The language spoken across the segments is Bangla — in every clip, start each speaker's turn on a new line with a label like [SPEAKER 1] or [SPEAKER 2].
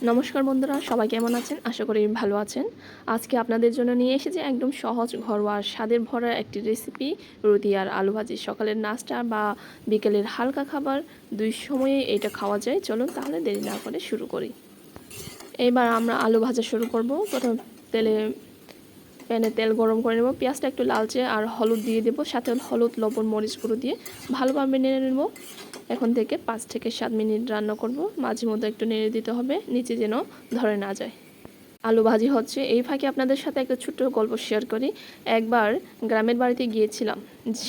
[SPEAKER 1] নমস্কার বন্ধুরা, সবাই কেমন আছেন? আশা করি ভালো আছেন। আজকে আপনাদের জন্য নিয়ে এসেছি একদম সহজ ঘরোয়া স্বাদের ভরা একটি রেসিপি, রুটি আর আলু ভাজি। সকালের নাস্তা বা বিকেলের হালকা খাবার দুই সময়ে এটা খাওয়া যায়। চলুন তাহলে দেরি না করে শুরু করি। এবার আমরা আলু ভাজা শুরু করব। প্রথম প্যানে তেল গরম করে নেব, পেঁয়াজটা একটু লালচে আর হলুদ দিয়ে দেবো, সাথে হলুদ, লবণ, মরিচ গুঁড়ো দিয়ে ভালোভাবে নেড়ে নেব। এখন থেকে 5 থেকে 7 মিনিট রান্না করব। মাঝে মধ্যে একটু নেড়ে দিতে হবে, নিচে যেন ধরে না যায়। আলু ভাজি হচ্ছে, এই ফাঁকে আপনাদের সাথে একটা ছোট্ট গল্প শেয়ার করি। একবার গ্রামের বাড়িতে গিয়েছিলাম,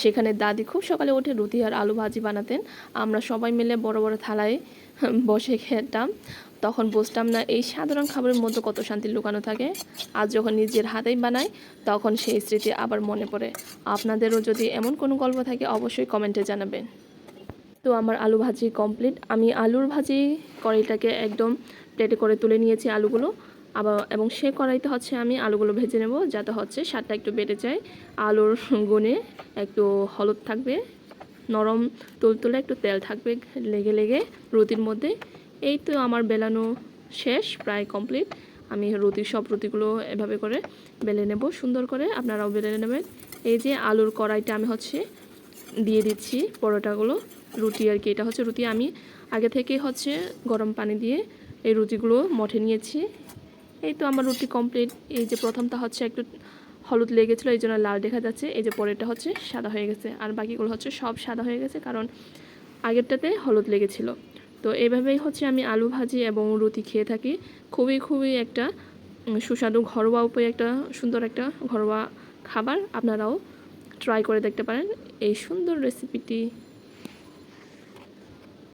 [SPEAKER 1] সেখানে দাদি খুব সকালে উঠে রুটি আর আলু ভাজি বানাতেন। আমরা সবাই মিলে বড় বড় থালায় বসে খেতাম। তখন বুঝতাম না এই সাধারণ খাবারের মধ্যে কত শান্তি লুকানো থাকে। আজ যখন নিজের হাতেই বানাই, তখন সেই স্মৃতি আবার মনে পড়ে। আপনাদেরও যদি এমন কোনো গল্প থাকে অবশ্যই কমেন্টে জানাবেন। তো আমার আলু ভাজি কমপ্লিট। আমি আলুর ভাজি কড়াইটাকে একদম প্লেটে করে তুলে নিয়েছি আলুগুলো। এবং সে কড়াইতে হচ্ছে আমি আলুগুলো ভেজে নেব, যাতে হচ্ছে স্বাদটা একটু বেড়ে যায়। আলুর গুণে একটু হলুদ থাকবে, নরম তুলতুলে একটু তেল থাকবে লেগে লেগে রুটির মধ্যে। এই তো আমার বেলানো শেষ, প্রায় কমপ্লিট। আমি সব রুটিগুলো এভাবে করে বেলে নেব সুন্দর করে, আপনারাও বেলে নেবেন। এই যে আলুর কড়াইটা আমি হচ্ছে দিয়ে দিচ্ছি পরোটাগুলো, রুটি আর কি। এটা হচ্ছে রুটি, আমি আগে থেকেই হচ্ছে গরম পানি দিয়ে এই রুটিগুলো মঠে নিয়েছি। এই তো আমার রুটি কমপ্লিট। এই যে প্রথমটা হচ্ছে একটু হলুদ লেগেছিলো, এই জন্য লাল দেখা যাচ্ছে। এই যে পরেরটা হচ্ছে সাদা হয়ে গেছে, আর বাকিগুলো হচ্ছে সব সাদা হয়ে গেছে, কারণ আগেরটাতে হলুদ লেগেছিল। তো এইভাবেই হচ্ছে আমি আলু ভাজি এবং রুটি খেয়ে থাকি। খুবই খুবই একটা সুস্বাদু ঘরোয়া উপায়ে একটা সুন্দর একটা ঘরোয়া খাবার। আপনারাও ট্রাই করে দেখতে পারেন এই সুন্দর রেসিপিটি।